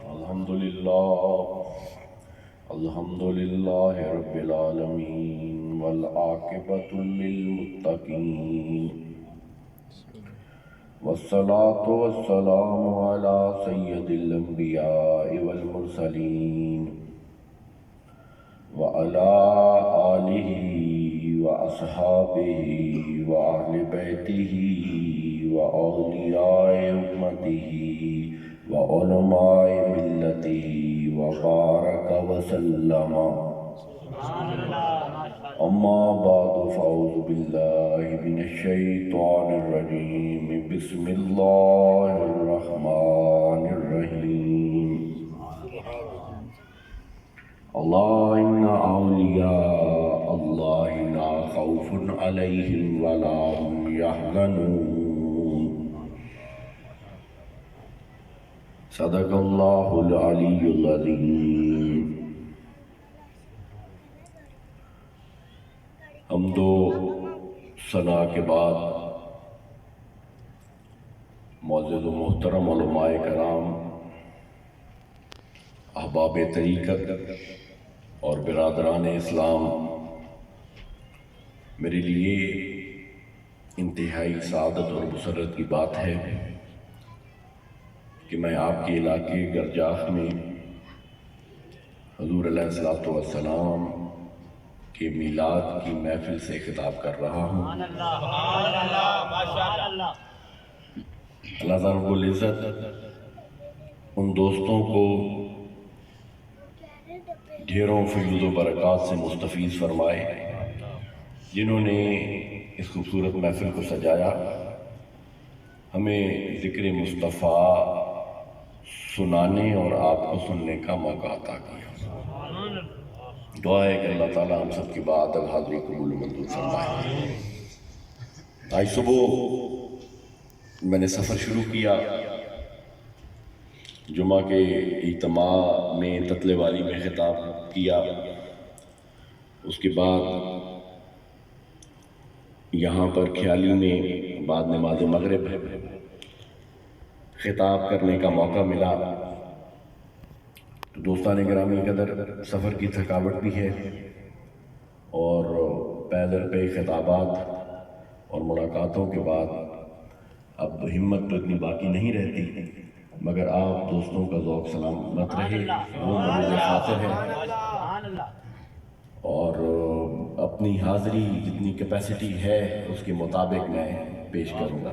الحمد للہ رب العالمین والعاقبۃ للمتقین والصلاة والسلام علی سید الانبیاء والمرسلین وعلی آلہ واصحابہ واہل بیتہ واولیاء امتہ وعلماء ملتہ وبارک وسلم اما بعد فاعوذ باللہ من الشیطان الرجیم بسم اللہ الرحمن الرحیم اللہ ان اولیاء اللہ لا خوف علیہم ولا هم یحزنون صدق اللہ العلی العظیم۔ حمد و ثنا کے بعد معزز و محترم علماء کرام، احباب طریقت اور برادران اسلام، میرے لیے انتہائی سعادت اور مسرت کی بات ہے کہ میں آپ کے علاقے گرجاخ میں حضور علیہ السلام کے میلاد کی محفل سے خطاب کر رہا ہوں۔ اللہ تعالیٰ رب العزت ان دوستوں کو ڈھیروں فیوز و برکات سے مستفیض فرمائے جنہوں نے اس خوبصورت محفل کو سجایا، ہمیں ذکر مصطفیٰ سنانے اور آپ کو سننے کا موقع عطا کیا۔ دعا ہے کہ اللہ تعالیٰ ہم سب کی بات الحاضری قبول و منظور فرمائے۔ آج صبح میں نے سفر شروع کیا، جمعہ کے اجتماع میں تتلے والی میں خطاب کیا، اس کے بعد یہاں پر کھیالی میں بعد نماز مغرب خطاب کرنے کا موقع ملا۔ دوستان گرامی قدر، سفر کی تھکاوٹ بھی ہے اور پیدل پہ خطابات اور ملاقاتوں کے بعد اب ہمت تو اتنی باقی نہیں رہتی، مگر آپ دوستوں کا ذوق سلامت رہے، وہ مجھے خاطر ہے اور اپنی حاضری جتنی کیپیسٹی ہے اس کے مطابق میں پیش کروں گا۔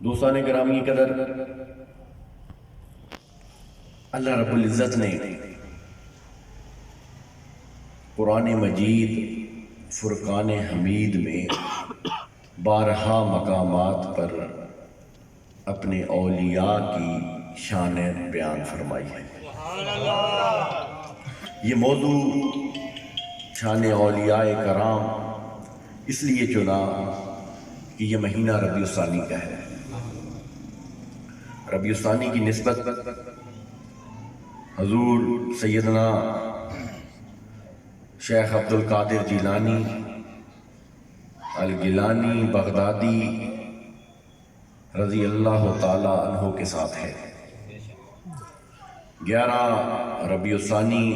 دوستان گرامی قدر، اللہ رب العزت نے قرآن مجید فرقان حمید میں بارہا مقامات پر اپنے اولیاء کی شان بیان فرمائی ہے۔ یہ موضوع شان اولیاء کرام اس لیے چنا کہ یہ مہینہ ربیع الثانی کا ہے۔ ربیع الثانی کی نسبت حضور سیدنا شیخ عبد القادر جیلانی الگیلانی بغدادی رضی اللہ تعالی عنہ کے ساتھ ہے۔ 11 ربیع الثانی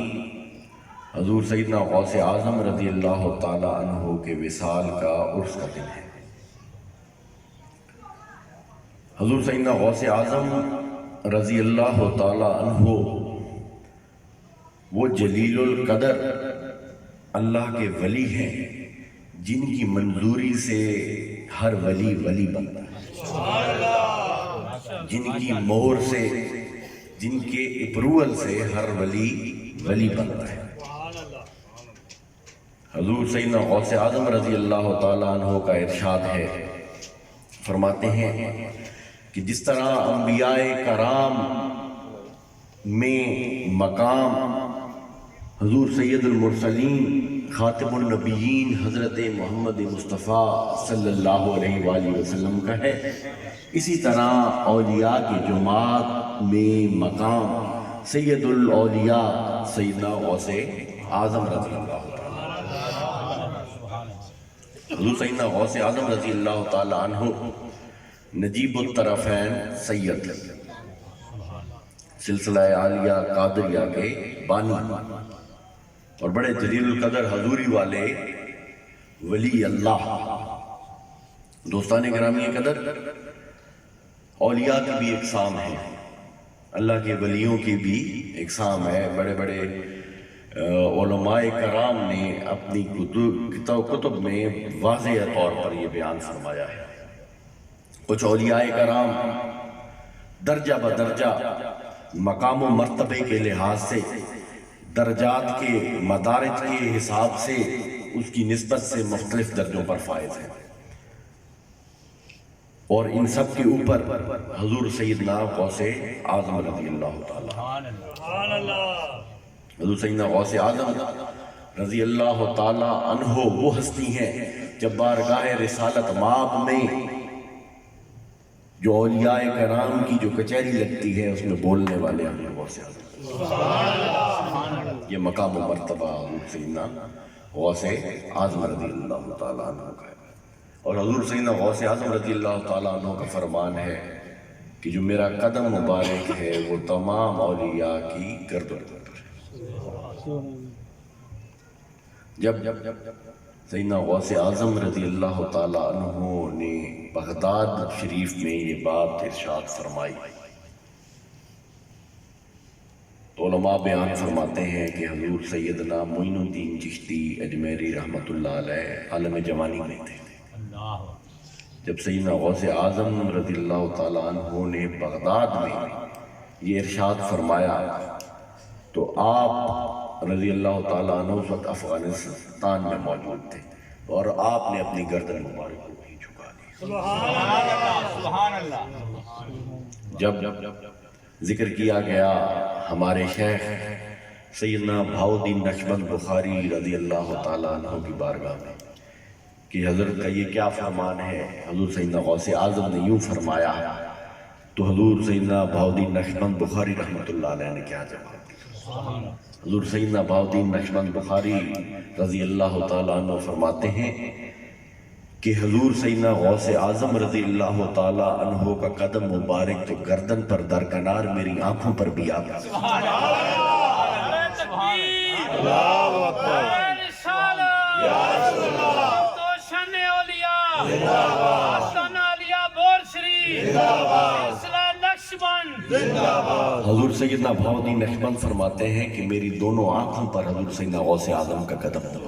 حضور سیدنا غوث اعظم رضی اللہ تعالی عنہ کے وصال کا عرس کا دن ہے۔ حضور سیدنا غوث اعظم رضی اللہ تعالی عنہ وہ جلیل القدر اللہ کے ولی ہیں جن کی منظوری سے ہر ولی ولی بنتا ہے، جن کی مہر سے، جن کے اپروول سے ہر ولی ولی بنتا ہے۔ حضور سیدنا غوث اعظم رضی اللہ تعالیٰ عنہ کا ارشاد ہے، فرماتے ہیں کہ جس طرح انبیاء کرام میں مقام حضور سید المرسلین خاتم النبیین حضرت محمد مصطفیٰ صلی اللہ علیہ وآلہ وسلم کا ہے، اسی طرح اولیاء کی جماعت میں مقام سید الاولیاء سیدنا غوث اعظم رضی اللہ عنہ۔ حضور سیدنا غوث اعظم رضی اللہ تعالی عنہ نجیب الطرفین سید، سلسلہ عالیہ قادریہ کے بانی اور بڑے جلیل القدر حضوری والے ولی اللہ۔ دوستان گرامی قدر، اولیاء کی بھی اقسام ہے، اللہ کے ولیوں کی بھی اقسام ہے۔ بڑے بڑے علماء کرام نے اپنی کتب میں واضح طور پر یہ بیان فرمایا ہے۔ کچھ اولیاء کرام درجہ بدرجہ مقام و مرتبے کے لحاظ سے، درجات کے مدارج کے حساب سے، اس کی نسبت سے مختلف درجوں پر فائز ہیں، اور ان سب کے اوپر حضور سیدنا غوث اعظم رضی اللہ تعالی، حضور سیدنا غوث اعظم رضی اللہ تعالی عنہ وہ ہستی ہیں جب بارگاہ رسالت مآب میں جو اولیاء کرام کی جو کچہری لگتی ہے اس میں بولنے والے ہیں غوث اعظم۔ یہ مقام و مرتبہ حضور سیدنا غوث اعظم رضی اللہ تعالیٰ عنہ کا ہے، اور حضور سیدنا غوث اعظم رضی اللہ تعالیٰ عنہ کا فرمان ہے کہ جو میرا قدم مبارک ہے وہ تمام اولیاء کی گردن پر ہے۔ جب سیدنا غوث اعظم رضی اللہ تعالیٰ عنہ نے بغداد شریف میں یہ بات ارشاد فرمائی تو علماء بیان فرماتے ہیں کہ حضور سیدنا معین الدین چشتی اجمیری رحمۃ اللہ علیہ عالم جوانی میں تھے۔ جب سیدنا غوث اعظم رضی اللہ تعالیٰ عنہ نے بغداد میں یہ ارشاد فرمایا تو آپ رضی اللہ تعالیٰ عنہ اس وقت افغانستان میں موجود تھے، اور آپ نے اپنی گردن مبارک کو بھی جھکا دی۔ سبحان اللہ۔ جب ذکر کیا گیا ہمارے شیخ سیدنا بہاؤالدین نقشبند بخاری رضی اللہ تعالیٰ عنہ کی بارگاہ میں کہ حضرت کا یہ کیا فرمان ہے، حضور سیدنا غوث اعظم نے یوں فرمایا، تو حضور سیدنا بہاؤالدین نقشبند بخاری رحمۃ اللہ علیہ نے کیا جواب دیا؟ حضور سیدنا بہاؤالدین نقشبند بخاری رضی اللہ تعالیٰ عنہ فرماتے ہیں کہ حضور سیدنا غوث اعظم رضی اللہ تعالیٰ عنہ کا قدم مبارک تو گردن پر درکنار میری آنکھوں پر بھی آ گیا۔ حضور سیدنا بہاؤالدین نقشبند فرماتے ہیں کہ میری دونوں آنکھوں پر حضور سیدنا غوث اعظم کا قدم تھا،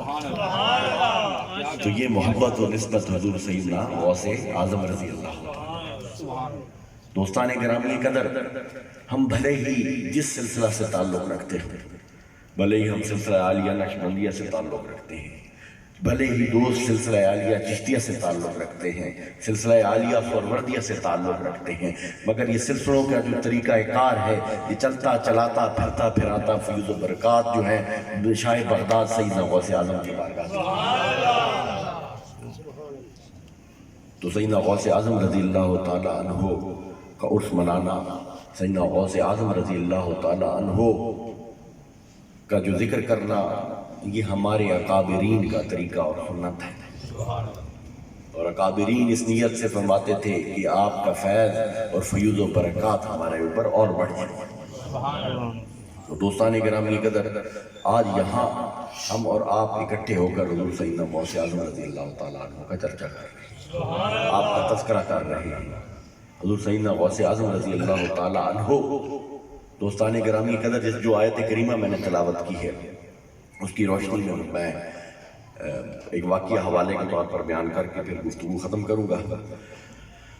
تو یہ محبت و نسبت حضور سیدنا غوث اعظم رضی اللہ۔ دوستان گرامی قدر، ہم بھلے ہی جس سلسلہ سے تعلق رکھتے ہیں، بھلے ہی ہم سلسلہ عالیہ نقشبندیہ سے تعلق رکھتے ہیں، بھلے ہی دوست سلسلہ عالیہ چشتیہ سے تعلق رکھتے ہیں، سلسلہ عالیہ سہروردیہ سے تعلق رکھتے ہیں، مگر یہ سلسلوں کا جو طریقہ کار ہے یہ چلتا چلاتا پھرتا پھراتا فیض و برکات جو ہے شاہ بغداد سیدنا غوث اعظم کی بارگاہ سے۔ تو سیدنا غوث اعظم رضی اللہ تعالی عنہ کا عرس منانا، سیدنا غوث اعظم رضی اللہ تعالی عنہ کا جو ذکر کرنا، یہ ہمارے اکابرین کا طریقہ اور سنت ہے، اور اکابرین اس نیت سے فرماتے تھے کہ آپ کا فیض اور فیوض و برکات ہمارے اوپر اور بڑھ جائے۔ تو دوستان گرامی قدر، آج یہاں ہم اور آپ اکٹھے ہو کر حضور سیدنا غوث اعظم رضی اللہ تعالیٰ عنہ کا چرچا کر رہے ہیں، آپ کا تذکرہ کر رہے ہیں، حضور سیدنا غوث اعظم رضی اللہ تعالیٰ عنہ۔ دوستان گرامی قدر، جس جو آیت کریمہ میں نے تلاوت کی ہے اس کی روشنی میں ایک واقعہ حوالے کے طور پر بیان کر کے پھر گفتگو ختم کروں گا۔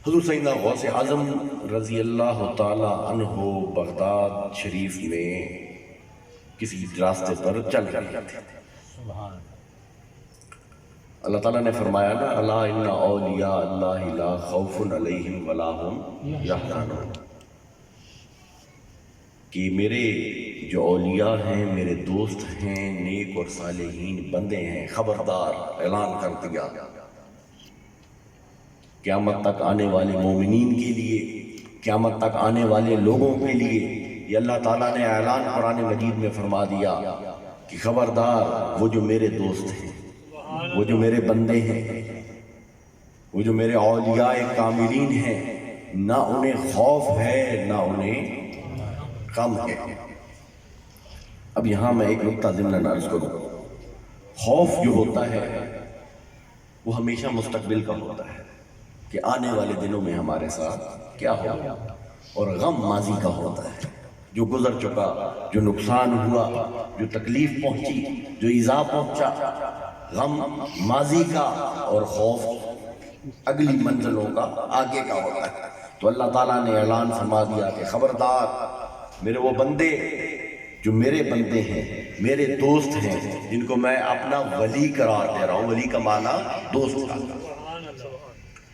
حضور سیدنا غوث اعظم رضی اللہ تعالی عنہ بغداد شریف میں کسی راستے پر چل رہے تھے۔ اللہ تعالیٰ نے فرمایا نا، الا ان اولیاء اللہ لا خوف علیہم ولا ہم یحزنون، کہ میرے جو اولیاء ہیں، میرے دوست ہیں، نیک اور صالحین بندے ہیں، خبردار اعلان کر دیا قیامت تک آنے والے مومنین کے لیے، قیامت تک آنے والے لوگوں کے لیے یہ اللہ تعالیٰ نے اعلان قرآن مجید میں فرما دیا کہ خبردار وہ جو میرے دوست ہیں، وہ جو میرے بندے ہیں، وہ جو میرے اولیاء کاملین ہیں، نہ انہیں خوف ہے نہ انہیں غم ہے۔ اب یہاں میں ایک نقطہ ضمن عرض کروں، خوف جو ہوتا ہے وہ ہمیشہ مستقبل کا ہوتا ہے کہ آنے والے دنوں میں ہمارے ساتھ کیا ہوگا، اور غم ماضی کا ہوتا ہے، جو گزر چکا، جو نقصان ہوا، جو تکلیف پہنچی، جو ایذا پہنچا، غم ماضی کا اور خوف اگلی منزلوں کا، آگے کا ہوتا ہے۔ تو اللہ تعالیٰ نے اعلان فرما دیا کہ خبردار میرے وہ بندے جو میرے بندے ہیں، میرے دوست ہیں، جن کو میں اپنا ولی قرار دے رہا ہوں، ولی کا معنی دوست کا،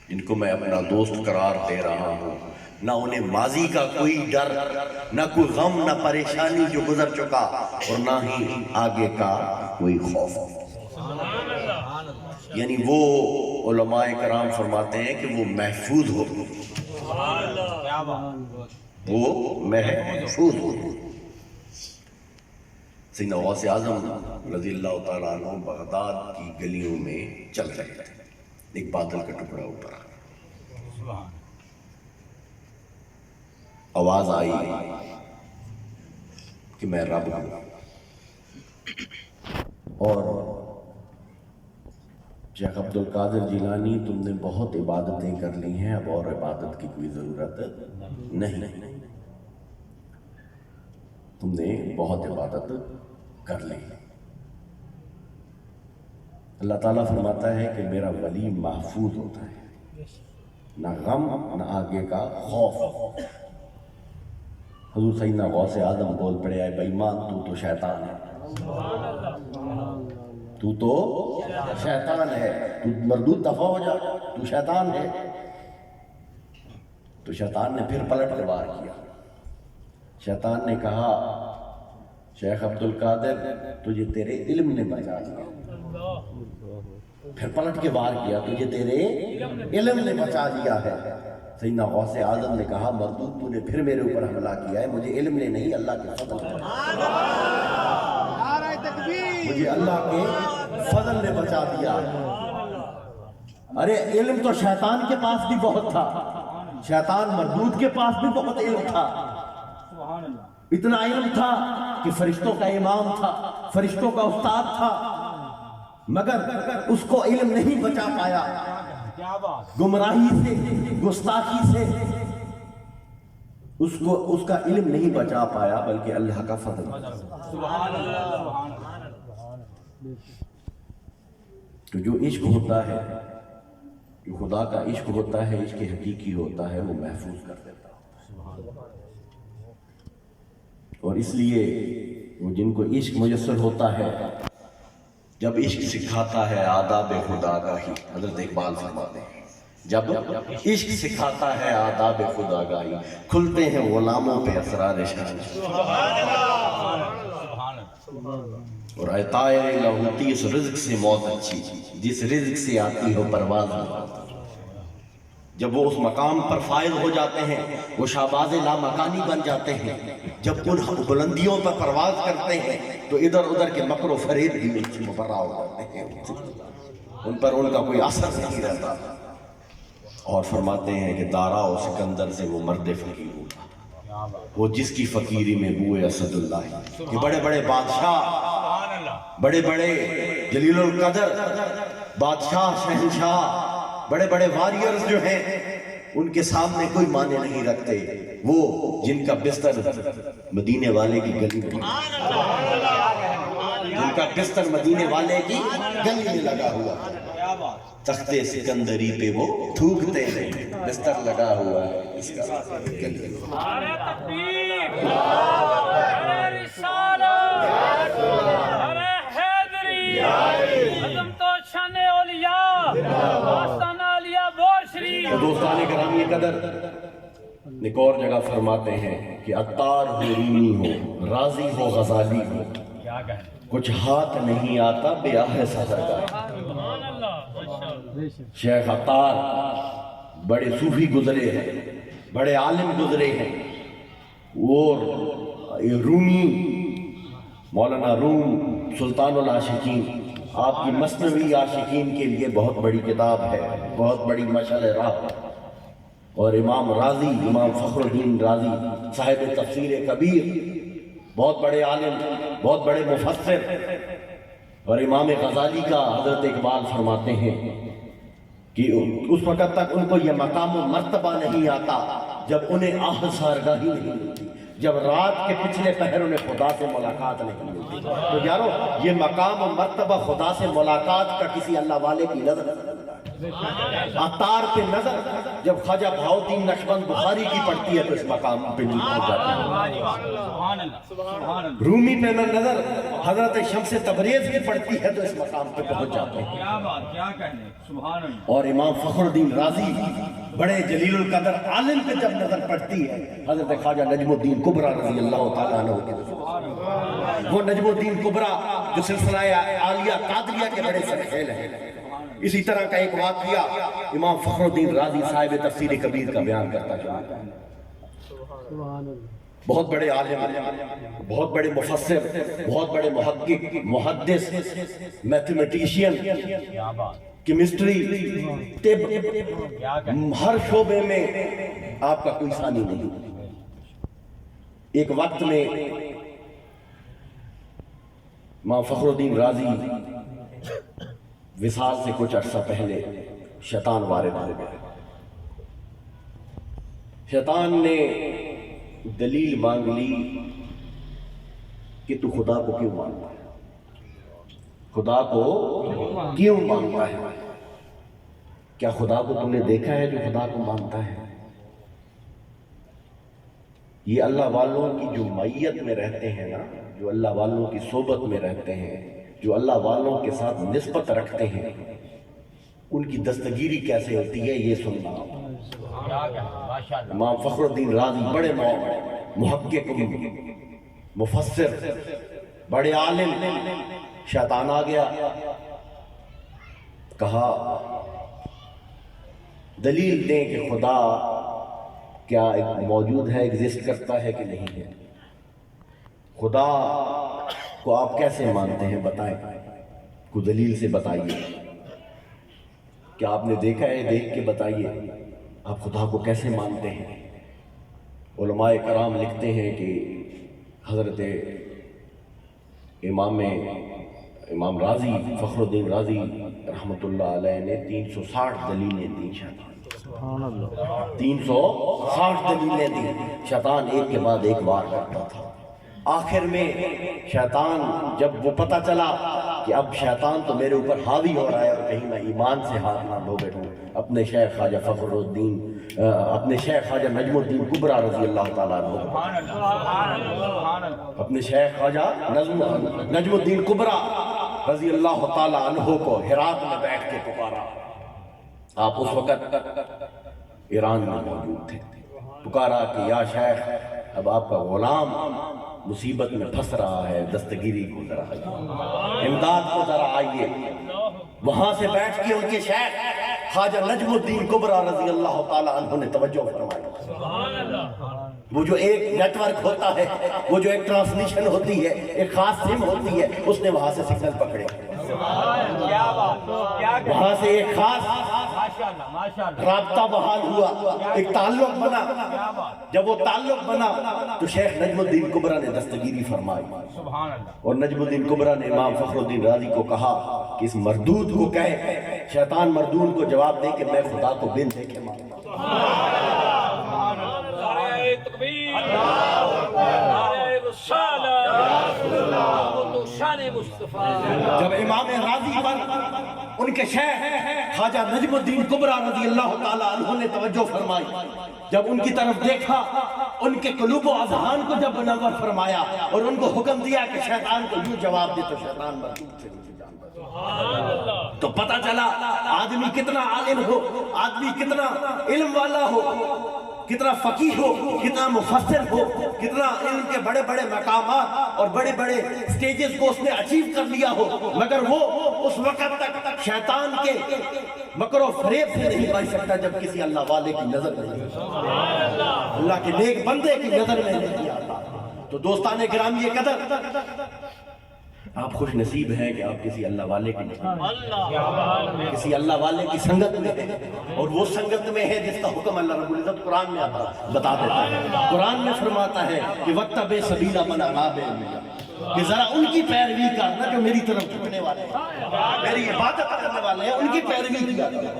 جن کو میں اپنا دوست قرار دے رہا ہوں، نہ انہیں ماضی کا کوئی ڈر، نہ کوئی غم، نہ پریشانی جو گزر چکا، اور نہ ہی آگے کا کوئی خوف۔ یعنی وہ علماء کرام فرماتے ہیں کہ وہ محفوظ ہو، وہ محفوظ ہو۔ سیدنا غوث اعظم رضی اللہ تعالیٰ عنہ بغداد کی گلیوں میں چل رہے تھے، ایک بادل کا ٹکڑا اوپر آیا، آواز آئی کہ میں رب ہوں، اور شیخ عبد القادر جیلانی تم نے بہت عبادتیں کر لی ہیں، اب اور عبادت کی کوئی ضرورت نہیں، تم نے بہت عبادت کر لی۔ اللہ تعالیٰ فرماتا ہے کہ میرا ولی محفوظ ہوتا ہے، نہ غم نہ آگے کا خوف۔ حضور سیدنا غوث اعظم بول پڑے، اے بے ایمان تو تو شیطان ہے، تو تو شیطان ہے، تو مردود دفع ہو جا، تو شیطان ہے۔ تو شیطان نے پھر پلٹ کے وار کیا، شیطان نے کہا شیخ عبد القادر تجھے تیرے علم نے بچا دیا، پھر پلٹ کے وار کیا، تجھے تیرے علم نے بچا دیا ہے۔ سیدنا غوث اعظم نے کہا مردود تو نے پھر میرے اوپر حملہ کیا ہے، مجھے علم نے نہیں، اللہ کے فضل نے، مجھے اللہ کے فضل نے بچا دیا۔ ارے علم تو شیطان کے پاس بھی بہت تھا، شیطان مردود کے پاس بھی بہت علم تھا، اتنا علم تھا کہ فرشتوں کا امام تھا، فرشتوں کا استاد تھا، مگر اس کو علم نہیں بچا پایا، گمراہی سے، گستاخی سے اس کا علم نہیں بچا پایا، بلکہ اللہ کا فضل۔ تو جو عشق ہوتا ہے، جو خدا کا عشق ہوتا ہے، عشق حقیقی ہوتا ہے، وہ محفوظ کر دیتا ہے۔ اور اس لیے وہ جن کو عشق میسر ہوتا ہے، جب عشق سکھاتا ہے آداب خدا گاہی، حضرت اقبال فرماتے ہیں جب عشق سکھاتا ہے آداب خدا گاہی، کھلتے ہیں غلاموں پہ اسرار شان۔ اور اے طائر لاہوتی اس رزق سے موت اچھی، جس رزق سے آتی ہو پرواز نہیں۔ جب وہ اس مقام پر فائز ہو جاتے ہیں، وہ شہباز لامکانی بن جاتے ہیں، جب ان بلندیوں پر پرواز کرتے ہیں تو ادھر ادھر کے مکر و فریب بھی ان سے مبرا ہو جاتے ہیں، ان پر ان کا کوئی اثر نہیں رہتا۔ اور فرماتے ہیں کہ دارا و سکندر سے وہ مرد فقیر ہوتا، وہ جس کی فقیری میں بوئے اسد اللہ۔ یہ بڑے بڑے بادشاہ، بڑے بڑے جلیل القدر بادشاہ، شہنشاہ، بڑے بڑے واریئرز جو ہیں، ان کے سامنے کوئی معنی نہیں رکھتے، وہ جن کا بستر مدینے والے کی گلی میں، جن کا بستر مدینے والے کی گلی میں لگا ہوا ہے، تختے سکندری پہ وہ تھوکتے ہیں، بستر لگا ہوا ہے اس کا گلی میں۔ نعرہ تکبیر، نعرہ رسالت، نعرہ حیدری، عظمت و شان اولیاء، آستانہ علیہ بوشری۔ دوستان گرامی قدر، ایک اور جگہ فرماتے ہیں کہ عطار ہو، رومی ہو، راضی ہو، غزالی ہو، کچھ ہاتھ نہیں آتا بیاہ سحرگاہ۔ شیخ عطار بڑے صوفی گزرے ہیں، بڑے عالم گزرے ہیں، اور رومی مولانا روم سلطان العاشقین آپ کی مثنوی عاشقین کے لیے بہت بڑی کتاب ہے، بہت بڑی مشعل راہ. اور امام راضی، امام فخر الدین راضی صاحب تفسیر کبیر، بہت بڑے عالم، بہت بڑے مفسر. اور امام غزالی کا حضرت اقبال فرماتے ہیں کہ اس وقت تک ان کو یہ مقام و مرتبہ نہیں آتا جب انہیں آہ سارگاہی نہیں ملتی، جب رات کے پچھلے پہر انہیں خدا سے ملاقات نہیں ملتی. تو یارو یہ مقام و مرتبہ خدا سے ملاقات کا کسی اللہ والے کی نظر عطار پہ نظر جب خواجہ بہاؤالدین نقشبند بخاری کی پڑتی ہے تو اس مقام پہ نہیں پہنچ جاتی ہے. سبحان اللہ سبحان اللہ. رومی پہ نظر حضرت شمس تبریز کی پڑتی ہے تو اس مقام پہ پہنچ جاتے ہیں. کیا بات، کیا کہنے. سبحان اللہ. اور امام فخر الدین رازی بڑے جلیل القدر عالم پہ جب نظر پڑتی ہے حضرت خواجہ نجم الدین کبریٰ رضی اللہ تعالیٰ عنہ کے، وہ نجم الدین کبریٰ جو سلسلہ عالیہ قادریہ کے بڑے سرخیل ہیں. اسی طرح کا ایک واقعہ امام فخر الدین رازی صاحب تفسیر کبیر کا بیان کرتا ہے. بہت بڑے عالم، بہت بڑے مفسر، بہت بڑے محقق، محدث، میتھمیٹیشین، کیمسٹری، طب، ہر شعبے میں آپ کا کوئی ثانی نہیں. ایک وقت میں امام فخر الدین رازی وصال سے کچھ عرصہ پہلے شیطان وارد ہو گیا. شیطان نے دلیل مانگ لی کہ تو خدا کو کیوں مانتا ہے، خدا کو کیوں مانتا ہے، کیا خدا کو تم نے دیکھا ہے جو خدا کو مانتا ہے؟ یہ اللہ والوں کی جو معیت میں رہتے ہیں نا، جو اللہ والوں کی صحبت میں رہتے ہیں، جو اللہ والوں کے ساتھ نسبت رکھتے ہیں، ان کی دستگیری کیسے ہوتی ہے یہ سننا. امام فخر الدین رازی بڑے محقق، مفسر، بڑے عالم. شیطان آ گیا، کہا دلیل دیں کہ خدا کیا موجود ہے، ایگزسٹ کرتا ہے کہ نہیں ہے، خدا کو آپ کیسے مانتے ہیں، بتائیں، کو دلیل سے بتائیے. کیا آپ نے دیکھا ہے، دیکھ کے بتائیے آپ خدا کو کیسے مانتے ہیں. علماء کرام لکھتے ہیں کہ حضرت امام راضی فخر الدین راضی رحمۃ اللہ علیہ نے 360 دلیلیں دی شیطان. 360 دلیلیں دی. شیطان ایک کے بعد ایک وار کرتا تھا. آخر میں شیطان جب وہ پتہ چلا کہ اب شیطان تو میرے اوپر حاوی ہو رہا ہے اور کہیں میں ایمان سے ہاتھ نہ دھو بیٹھوں، اپنے شیخ خواجہ فخر الدین، اپنے شیخ خواجہ نجم الدین کبریٰ رضی اللہ تعالیٰ عنہ، اپنے شیخ خواجہ نجم الدین کبریٰ رضی اللہ تعالیٰ عنہ کو ہرات میں بیٹھ کے پکارا. آپ اس وقت ایران میں موجود تھے. پکارا کہ یا شیخ، اب آپ کا غلام مصیبت میں پھنس رہا ہے، دستگیری کو ذرا آئیے، امداد کو ذرا آئیے. وہاں سے بیٹھ کے ان کے شیخ خواجہ نجم الدین کبریٰ رضی اللہ تعالیٰ عنہ نے توجہ فرمائی. وہ جو ایک نیٹ ورک ہوتا ہے، وہ جو ایک ٹرانسمیشن ہوتی ہے، ایک خاص سم ہوتی ہے، اس نے وہاں سے سگنل پکڑے. وہاں سے ایک خاص رابطہ بحال ہوا، ایک تعلق بنا. جب وہ تعلق بنا تو شیخ نجم الدین کبریٰ نے دستگیری فرمائی. اور نجم الدین کبریٰ نے امام فخر الدین رازی کو کہا کہ اس مردود کو کہے، شیطان مردود کو جواب دے کہ میں خدا کو بن دیکھے مانتا ہوں. جب امام راضی پر ان کے شیخ خواجہ نجم الدین کبریٰ رضی اللہ تعالیٰ عنہ نے توجہ فرمائی، جب ان کی طرف دیکھا، ان کے قلوب و اذہان کو جب منور فرمایا اور ان کو حکم دیا کہ شیطان کو یوں جواب دے، تو شیطان مردود سے نیچے جان بچا. تو پتہ چلا آدمی کتنا عالم ہو، آدمی کتنا علم والا ہو، کتنا فقیہ ہو، کتنا مفسر ہو، کتنا علم کے بڑے بڑے مقامات اور بڑے بڑے سٹیجز کو اس نے اچیو کر لیا ہو، مگر وہ اس وقت تک شیطان کے مکر و فریب سے نہیں بچ سکتا جب کسی اللہ والے کی نظر نہیں، اللہ کے نیک بندے کی نظر میں نہیں آتا. تو دوستان گرامی قدر، آپ خوش نصیب ہیں کہ آپ کسی اللہ والے کی اللہ کسی اللہ والے کی سنگت میں ہیں، اور وہ سنگت میں ہے جس کا حکم اللہ رب العزت قرآن میں بتا دیتا ہے۔ قرآن میں فرماتا ہے کہ وَاتَّبِعْ سَبِيلَ مَنْ أَنَابَ إِلَيَّ، کہ ذرا ان کی پیروی کرنا جو میری طرف جھکنے والے ہیں، میری عبادت کرنے والے ہیں، ان کی پیروی کیا کرو،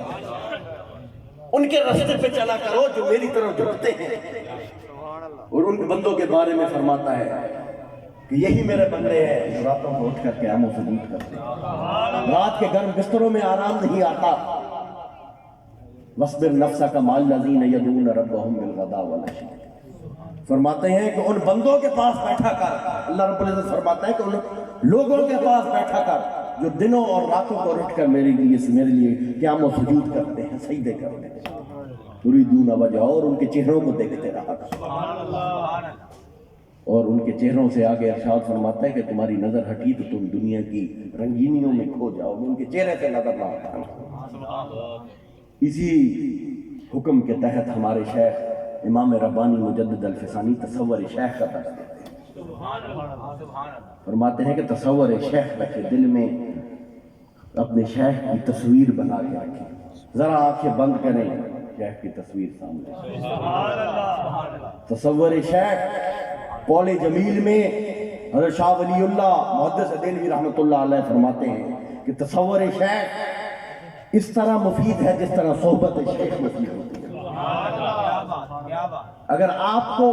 ان کے راستے پہ چلا کرو جو میری طرف جھکتے ہیں۔ اور ان بندوں کے بارے میں فرماتا ہے کہ یہی میرے بندے ہیں جو راتوں کو اٹھ کر قیام و سجود کرتے ہیں، رات کے گرم بستروں میں آرام نہیں آتا۔ وَاصْبِرْ نَفْسَكَ مَعَ الَّذِينَ يَدْعُونَ رَبَّهُمْ بِالْغَدَاةِ وَالْعَشِيِّ، فرماتے ہیں کہ ان بندوں کے پاس بیٹھا کر، اللہ رب العزت فرماتا ہے کہ ان لوگوں کے پاس بیٹھا کر جو دنوں اور راتوں کو اٹھ کر میرے لیے قیام و سجود کرتے ہیں، سجدے کرتے ہیں، یریدون وجہہ، اور ان کے چہروں کو دیکھتے رہا کرو۔ اور ان کے چہروں سے آگے ارشاد فرماتا ہے کہ تمہاری نظر ہٹی تو تم دنیا کی رنگینیوں میں کھو جاؤ گے، ان کے چہرے سے نظر نہ ہٹانا۔ اسی حکم کے تحت ہمارے شیخ امام ربانی مجدد الفسانی تصور شیخ کا درس دیتے ہیں، فرماتے ہیں کہ تصور شیخ رکھے، دل میں اپنے شیخ کی تصویر بنا کے رکھیں، ذرا آنکھیں بند کریں، شیخ کی تصویر سامنے۔ تصور شیخ قول جمیل میں حضرت شاہ ولی اللہ محدث دہلوی رحمۃ اللہ علیہ فرماتے ہیں کہ تصور شیخ اس طرح مفید ہے جس طرح صحبت شیخ مفید ہوتی ہے۔ اگر آپ کو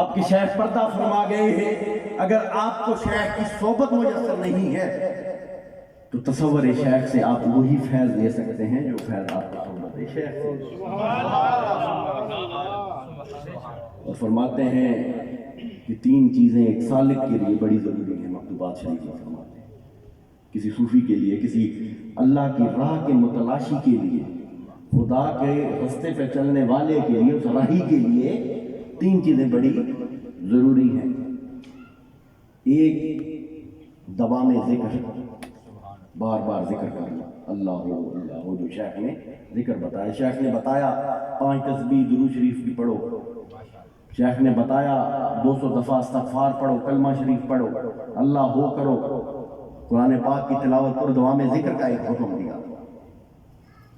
آپ کی شیخ پردہ فرما گئے ہیں، اگر آپ کو شیخ کی صحبت میسر نہیں ہے تو تصور شیخ سے آپ وہی فیض لے سکتے ہیں جو فیض آپ کو صحبت شیخ سے۔ اور فرماتے ہیں کہ تین چیزیں ایک سالک کے لیے بڑی ضروری ہیں، مکتوبات شریف میں فرماتے ہیں۔ کسی صوفی کے لیے، کسی اللہ کی راہ کے متلاشی کے لیے، خدا کے راستے پہ چلنے والے کے لیے، اس راہی کے لیے تین چیزیں بڑی ضروری ہیں۔ ایک دوام ذکر، بار بار ذکر کرنا، اللہ اللہ جو شیخ نے ذکر بتایا، شیخ نے بتایا 5 تسبیح درود شریف کی پڑھو، شیخ نے بتایا 200 دفعہ استغفار پڑھو، کلمہ شریف پڑھو، اللہ ہو کرو، قرآن پاک کی تلاوت اور دعا میں ذکر کا ایک حکم دیا۔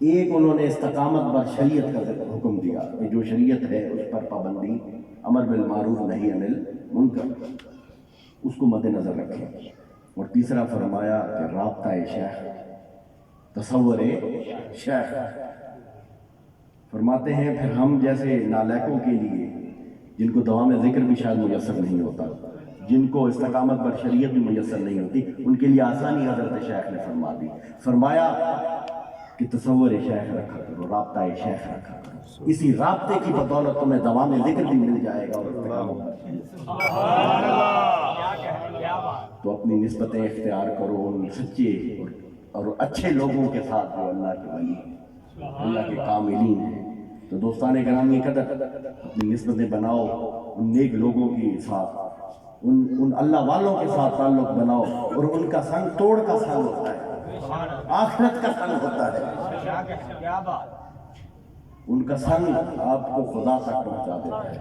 ایک انہوں نے استقامت بر شریعت کا حکم دیا کہ جو شریعت ہے اس پر پابندی، امر بالمعروف نہی عن المنکر، اس کو مد نظر رکھیں۔ اور تیسرا فرمایا کہ رابطہ شیخ، تصور شیخ۔ فرماتے ہیں پھر ہم جیسے نالائقوں کے لیے جن کو دوام ذکر بھی شاید میسر نہیں ہوتا، جن کو استقامت پر شریعت بھی میسر نہیں ہوتی، ان کے لیے آسانی حضرت شیخ نے فرما دی، فرمایا کہ تصور شیخ رکھا کرو، رابطہ شیخ رکھا کرو، اسی رابطے کی بدولت تمہیں دوام ذکر بھی مل جائے گا اور استقامت پر شریعت۔ تو اپنی نسبتیں اختیار کرو ان سچے اور اچھے لوگوں کے ساتھ جو اللہ کے ولی، اللہ کے کاملین ہیں۔ تو دوستان گرامی قدر، اپنی نسبتیں بناؤ ان نیک لوگوں کے ساتھ، ان اللہ والوں کے ساتھ تعلق بناؤ، اور ان کا سنگ توڑ کا سنگ ہوتا ہے، آخرت کا سنگ ہوتا ہے، ان کا سنگ آپ کو خدا تک پہنچا دیتا ہے۔